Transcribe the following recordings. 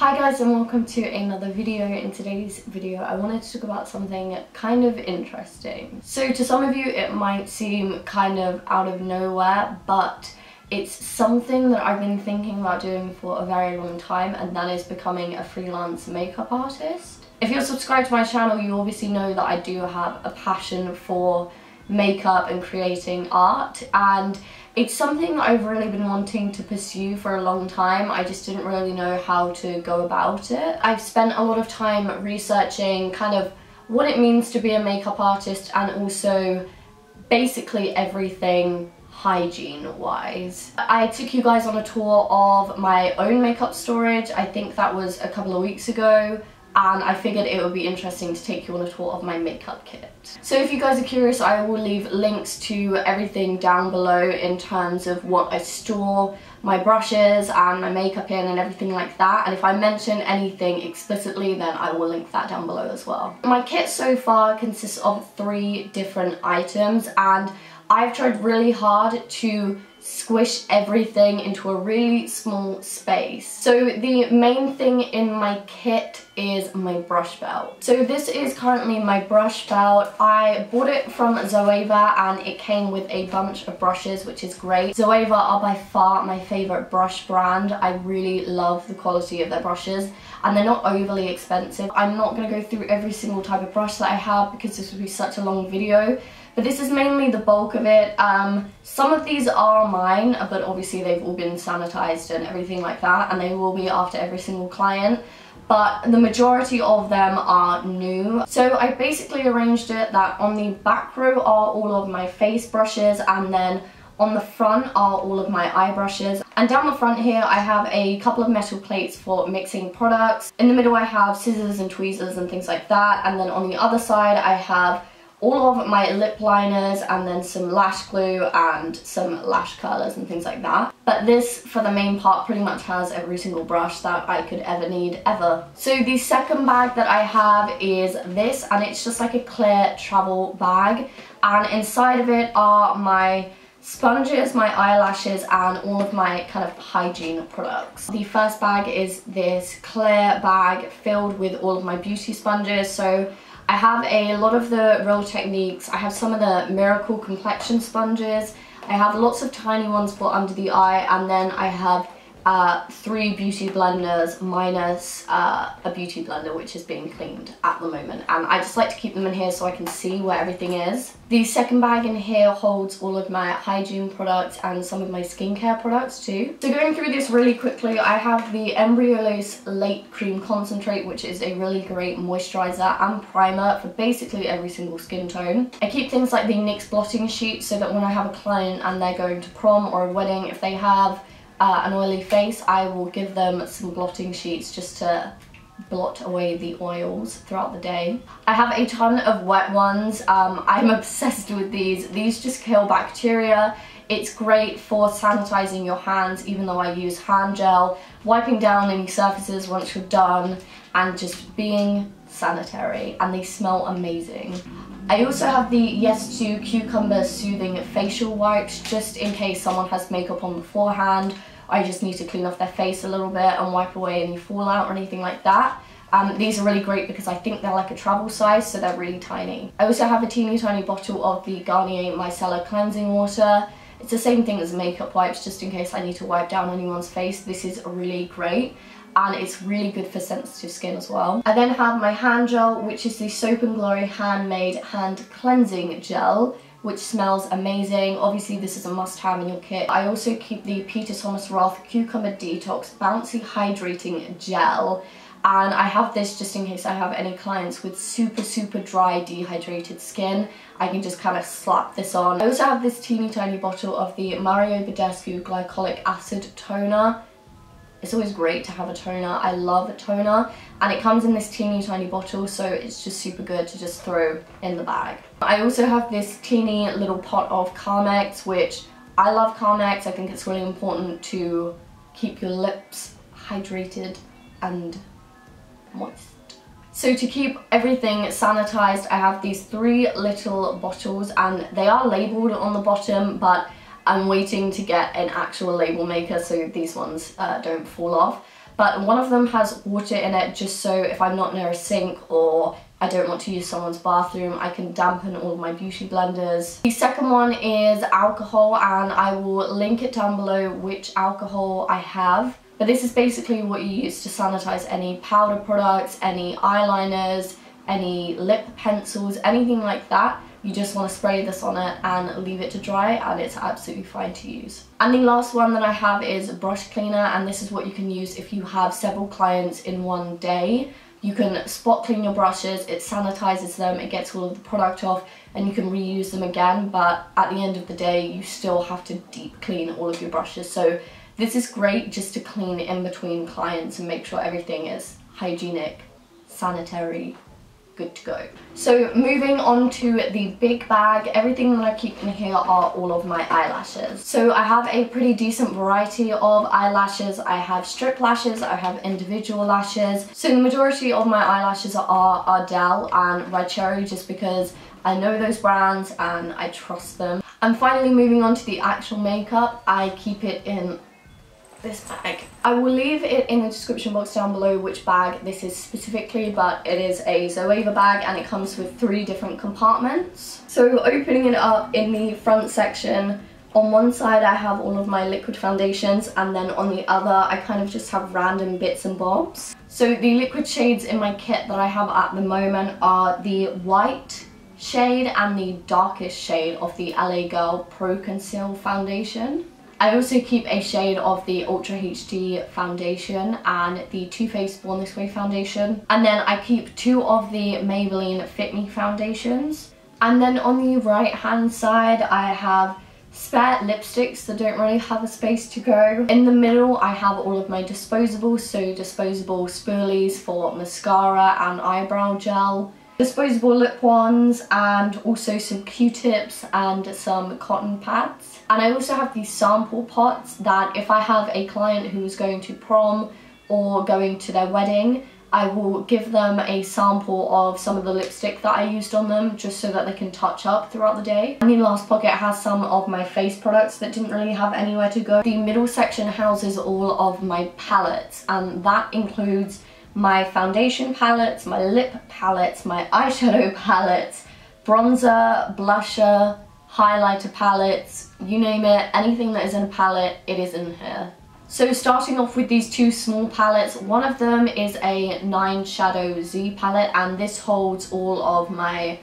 Hi guys and welcome to another video. In today's video I wanted to talk about something kind of interesting. So to some of you it might seem kind of out of nowhere, but it's something that I've been thinking about doing for a very long time, and that is becoming a freelance makeup artist. If you're subscribed to my channel, you obviously know that I do have a passion for makeup and creating art, and it's something I've really been wanting to pursue for a long time. I just didn't really know how to go about it. I've spent a lot of time researching kind of what it means to be a makeup artist, and also basically everything hygiene wise. I took you guys on a tour of my own makeup storage. I think that was a couple of weeks ago, and I figured it would be interesting to take you on a tour of my makeup kit. So if you guys are curious, I will leave links to everything down below in terms of what I store my brushes and my makeup in and everything like that, and if I mention anything explicitly then I will link that down below as well. My kit so far consists of 3 different items, and I've tried really hard to squish everything into a really small space. So the main thing in my kit is my brush belt. So this is currently my brush belt. I bought it from Zoeva and it came with a bunch of brushes, which is great. Zoeva are by far my favourite brush brand. I really love the quality of their brushes, and they're not overly expensive. I'm not going to go through every single type of brush that I have because this would be such a long video, but this is mainly the bulk of it. Some of these are mine, but obviously they've all been sanitized and everything like that, and they will be after every single client, but the majority of them are new. So I basically arranged it that on the back row are all of my face brushes, and then on the front are all of my eye brushes. And down the front here I have a couple of metal plates for mixing products. In the middle I have scissors and tweezers and things like that, and then on the other side I have all of my lip liners and then some lash glue and some lash curlers and things like that. But this, for the main part, pretty much has every single brush that I could ever need, ever. So the second bag that I have is this, and it's just like a clear travel bag, and inside of it are my sponges, my eyelashes, and all of my kind of hygiene products. The first bag is this clear bag filled with all of my beauty sponges. So I have a lot of the Real Techniques, I have some of the Miracle complexion sponges, I have lots of tiny ones for under the eye, and then I have 3 beauty blenders minus a beauty blender which is being cleaned at the moment, and I just like to keep them in here so I can see where everything is. The second bag in here holds all of my hygiene products and some of my skincare products too. So going through this really quickly, I have the Embryolose Late Cream Concentrate, which is a really great moisturizer and primer for basically every single skin tone. I keep things like the NYX blotting sheet so that when I have a client and they're going to prom or a wedding, if they have an oily face, I will give them some blotting sheets just to blot away the oils throughout the day. I have a ton of wet ones. I'm obsessed with these. These just kill bacteria. It's great for sanitizing your hands, even though I use hand gel, wiping down any surfaces once you're done, and just being sanitary, and they smell amazing. I also have the Yes To Cucumber Soothing Facial Wipes, just in case someone has makeup on beforehand. I just need to clean off their face a little bit and wipe away any fallout or anything like that. These are really great because I think they're like a travel size, so they're really tiny. I also have a teeny tiny bottle of the Garnier Micellar Cleansing Water. It's the same thing as makeup wipes, just in case I need to wipe down anyone's face. This is really great, and it's really good for sensitive skin as well. I then have my hand gel, which is the Soap & Glory Handmade Hand Cleansing Gel, which smells amazing. Obviously this is a must-have in your kit. I also keep the Peter Thomas Roth Cucumber Detox Bouncy Hydrating Gel, and I have this just in case I have any clients with super dry dehydrated skin. I can just kind of slap this on. I also have this teeny tiny bottle of the Mario Badescu Glycolic Acid Toner. It's always great to have a toner. I love a toner, and it comes in this teeny tiny bottle, so it's just super good to just throw in the bag. I also have this teeny little pot of Carmex, which I love Carmex. I think it's really important to keep your lips hydrated and moist. So to keep everything sanitized, I have these 3 little bottles, and they are labeled on the bottom, but I'm waiting to get an actual label maker so these ones don't fall off. but one of them has water in it just so if I'm not near a sink or I don't want to use someone's bathroom, I can dampen all of my beauty blenders. The second one is alcohol, and I will link it down below which alcohol I have. But this is basically what you use to sanitize any powder products, any eyeliners, any lip pencils, anything like that. You just want to spray this on it and leave it to dry, and it's absolutely fine to use. And the last one that I have is brush cleaner, and this is what you can use if you have several clients in one day. You can spot clean your brushes, it sanitizes them, it gets all of the product off, and you can reuse them again, but at the end of the day you still have to deep clean all of your brushes. So this is great just to clean in between clients and make sure everything is hygienic, sanitary, good to go. So moving on to the big bag, everything that I keep in here are all of my eyelashes. So I have a pretty decent variety of eyelashes. I have strip lashes, I have individual lashes. So the majority of my eyelashes are Ardell and Red Cherry, just because I know those brands and I trust them. And finally, moving on to the actual makeup, I keep it in this bag. I will leave it in the description box down below which bag this is specifically, but it is a Zoeva bag and it comes with 3 different compartments. So opening it up, in the front section, on one side I have all of my liquid foundations, and then on the other I kind of just have random bits and bobs. So the liquid shades in my kit that I have at the moment are the white shade and the darkest shade of the LA Girl Pro Conceal foundation. I also keep a shade of the Ultra HD foundation and the Too Faced Born This Way foundation. And then I keep 2 of the Maybelline Fit Me foundations. And then on the right hand side I have spare lipsticks that don't really have a space to go. In the middle I have all of my disposables, so disposable spoolies for mascara and eyebrow gel, disposable lip ones, and also some Q-tips and some cotton pads. And I also have these sample pots that if I have a client who is going to prom or going to their wedding, I will give them a sample of some of the lipstick that I used on them just so that they can touch up throughout the day. And the last pocket has some of my face products that didn't really have anywhere to go. The middle section houses all of my palettes, and that includes my foundation palettes, my lip palettes, my eyeshadow palettes, bronzer, blusher, highlighter palettes, you name it, anything that is in a palette, it is in here. So starting off with these 2 small palettes, one of them is a 9 Shadow Z palette, and this holds all of my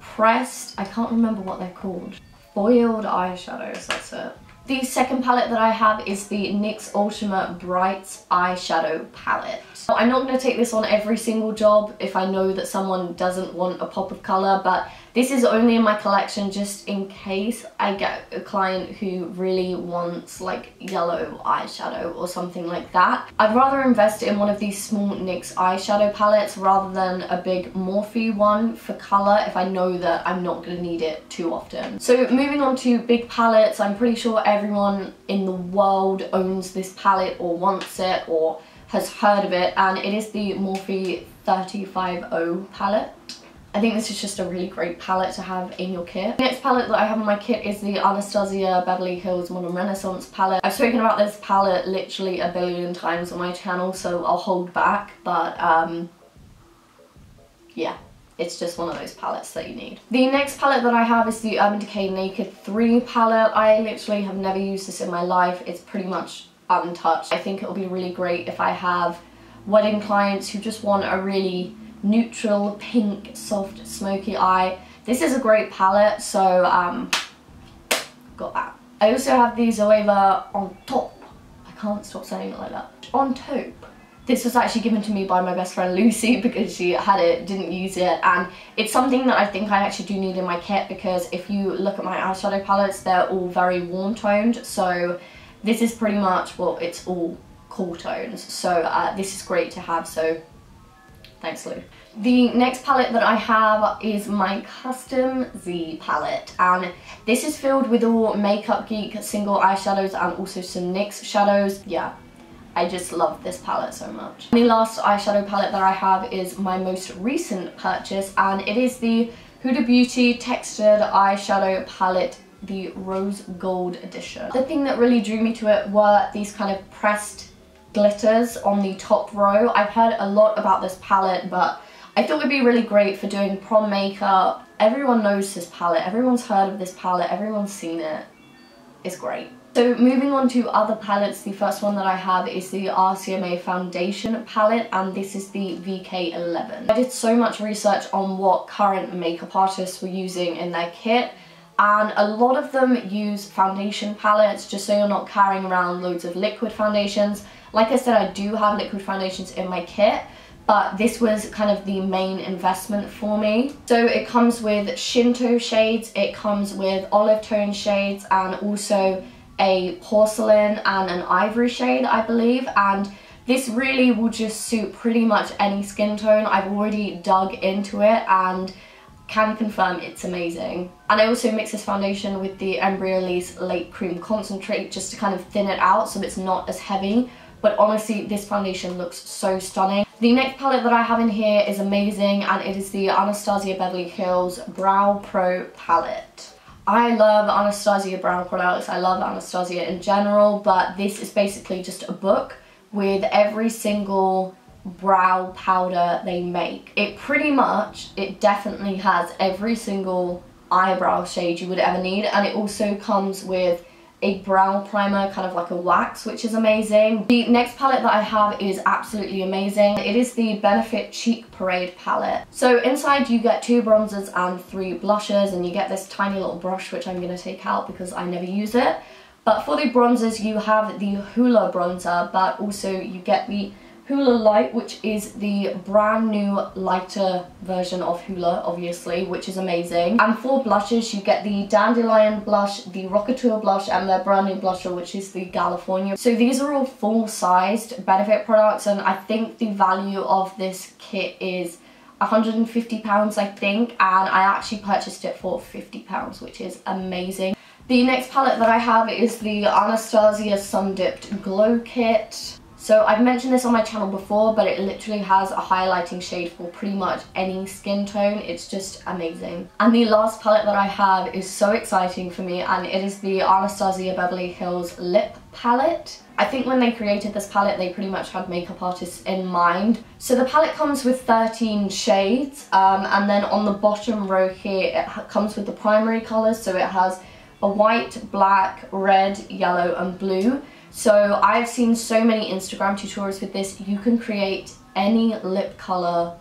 pressed, I can't remember what they're called, foiled eyeshadows, that's it. The second palette that I have is the NYX Ultimate Brights eyeshadow palette. I'm not going to take this on every single job if I know that someone doesn't want a pop of colour, but this is only in my collection just in case I get a client who really wants like yellow eyeshadow or something like that. I'd rather invest in one of these small NYX eyeshadow palettes rather than a big Morphe one for colour if I know that I'm not going to need it too often. So moving on to big palettes, I'm pretty sure everyone in the world owns this palette or wants it or has heard of it, and it is the Morphe 350 palette. I think this is just a really great palette to have in your kit. The next palette that I have in my kit is the Anastasia Beverly Hills Modern Renaissance palette. I've spoken about this palette literally a billion times on my channel, so I'll hold back, but yeah, it's just one of those palettes that you need. The next palette that I have is the Urban Decay Naked 3 palette. I literally have never used this in my life. It's pretty much untouched. I think it'll be really great if I have wedding clients who just want a really neutral pink soft smoky eye. This is a great palette, so got that. I also have the Zoeva On Top. I can't stop saying it like that. On Taupe. This was actually given to me by my best friend Lucy because she had it, didn't use it, and it's something that I think I actually do need in my kit because if you look at my eyeshadow palettes, they're all very warm toned, so this is pretty much, well, it's all cool tones, so this is great to have, so thanks Lou. The next palette that I have is my Custom Z palette, and this is filled with all Makeup Geek single eyeshadows and also some NYX shadows. Yeah, I just love this palette so much. And the last eyeshadow palette that I have is my most recent purchase, and it is the Huda Beauty Textured Eyeshadow Palette, the Rose Gold edition. The thing that really drew me to it were these kind of pressed glitters on the top row. I've heard a lot about this palette, but I thought it'd be really great for doing prom makeup. Everyone knows this palette, everyone's heard of this palette, everyone's seen it. It's great. So moving on to other palettes, the first one that I have is the RCMA foundation palette, and this is the VK11. I did so much research on what current makeup artists were using in their kit, and a lot of them use foundation palettes just so you're not carrying around loads of liquid foundations. Like I said, I do have liquid foundations in my kit, but this was kind of the main investment for me. So it comes with Shinto shades, it comes with olive tone shades, and also a porcelain and an ivory shade, I believe, and this really will just suit pretty much any skin tone. I've already dug into it and can confirm it's amazing. And I also mix this foundation with the Embryolisse Late Cream Concentrate just to kind of thin it out so it's not as heavy. But honestly, this foundation looks so stunning. The next palette that I have in here is amazing, and it is the Anastasia Beverly Hills Brow Pro palette. I love Anastasia brow products, I love Anastasia in general, but this is basically just a book with every single brow powder they make. It definitely has every single eyebrow shade you would ever need, and it also comes with a brow primer, kind of like a wax, which is amazing. The next palette that I have is absolutely amazing. It is the Benefit Cheek Parade palette. So inside you get 2 bronzers and 3 blushes, and you get this tiny little brush which I'm going to take out because I never use it. But for the bronzers you have the Hoola bronzer, but also you get the Hoola Light, which is the brand new lighter version of Hoola, obviously, which is amazing. And for blushes, you get the Dandelion blush, the Rockateur blush, and their brand new blusher, which is the California. So these are all full-sized Benefit products, and I think the value of this kit is £150, I think, and I actually purchased it for £50, which is amazing. The next palette that I have is the Anastasia Sun Dipped Glow Kit. So I've mentioned this on my channel before, but it literally has a highlighting shade for pretty much any skin tone. It's just amazing. And the last palette that I have is so exciting for me, and it is the Anastasia Beverly Hills Lip Palette. I think when they created this palette, they pretty much had makeup artists in mind. So the palette comes with 13 shades, and then on the bottom row here, it comes with the primary colours. So it has a white, black, red, yellow, and blue. So I've seen so many Instagram tutorials with this. You can create any lip colour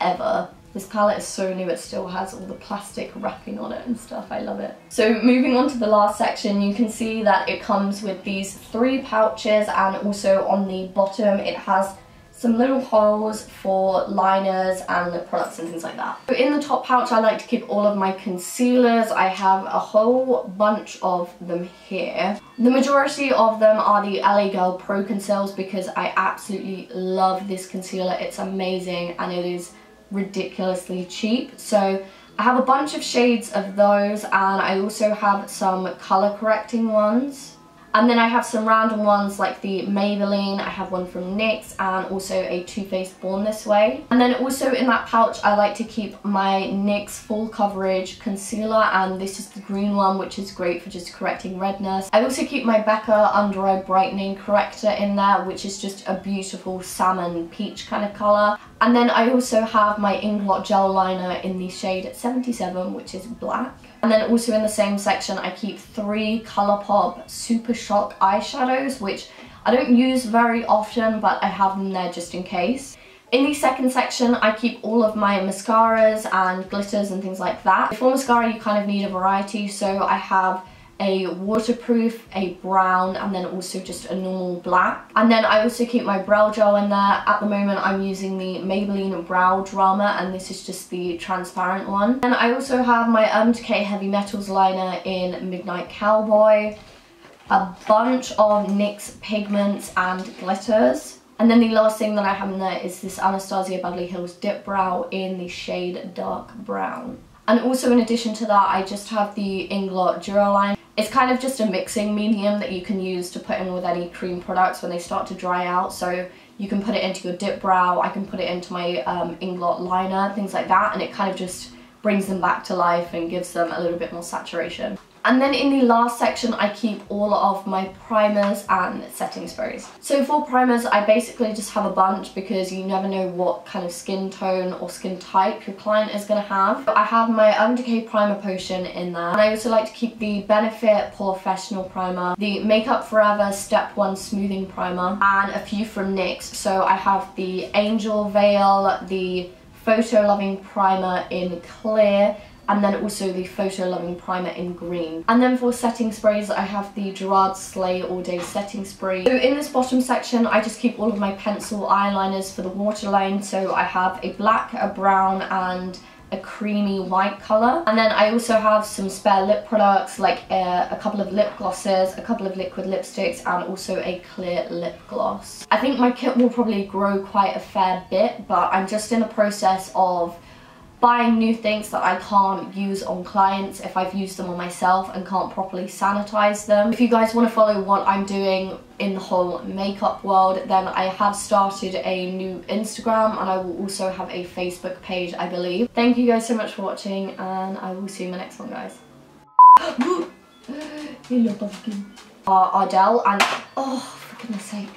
ever. This palette is so new, it still has all the plastic wrapping on it and stuff. I love it. So moving on to the last section, you can see that it comes with these 3 pouches, and also on the bottom it has some little holes for liners and lip products and things like that. So in the top pouch, I like to keep all of my concealers. I have a whole bunch of them here. The majority of them are the LA Girl Pro Conceals because I absolutely love this concealer. It's amazing and it is ridiculously cheap. So I have a bunch of shades of those, and I also have some color correcting ones. And then I have some random ones like the Maybelline, I have one from NYX, and also a Too Faced Born This Way. And then also in that pouch I like to keep my NYX Full Coverage Concealer, and this is the green one, which is great for just correcting redness. I also keep my Becca Under Eye Brightening Corrector in there, which is just a beautiful salmon peach kind of colour. And then I also have my Inglot Gel Liner in the shade 77, which is black. And then also in the same section I keep 3 Colourpop Super Shock eyeshadows, which I don't use very often, but I have them there just in case. In the second section I keep all of my mascaras and glitters and things like that. For mascara you kind of need a variety, so I have a waterproof, a brown, and then also just a normal black. And then I also keep my brow gel in there. At the moment I'm using the Maybelline Brow Drama, and this is just the transparent one. And I also have my Urban Decay Heavy Metals liner in Midnight Cowboy, a bunch of NYX pigments and glitters. And then the last thing that I have in there is this Anastasia Beverly Hills Dip Brow in the shade Dark Brown. And also in addition to that, I just have the Inglot Duraline. It's kind of just a mixing medium that you can use to put in with any cream products when they start to dry out. So you can put it into your dip brow, I can put it into my Inglot liner, things like that, and it kind of just brings them back to life and gives them a little bit more saturation. And then in the last section, I keep all of my primers and setting sprays. So for primers, I basically just have a bunch because you never know what kind of skin tone or skin type your client is going to have. I have my Undecay Primer Potion in there. And I also like to keep the Benefit Professional Primer, the Makeup Forever Step 1 Smoothing Primer, and a few from NYX. So I have the Angel Veil, the Photo Loving Primer in Clear, and then also the Photo Loving Primer in green. And then for setting sprays, I have the Gerard Slay All Day Setting Spray. So in this bottom section, I just keep all of my pencil eyeliners for the waterline. So I have a black, a brown, and a creamy white colour. And then I also have some spare lip products, like a couple of lip glosses, a couple of liquid lipsticks, and also a clear lip gloss. I think my kit will probably grow quite a fair bit, but I'm just in the process of buying new things that I can't use on clients if I've used them on myself and can't properly sanitize them. If you guys want to follow what I'm doing in the whole makeup world, then I have started a new Instagram, and I will also have a Facebook page, I believe. Thank you guys so much for watching, and I will see you in my next one, guys. Hello, pumpkin. Ardell, and oh, for goodness sake.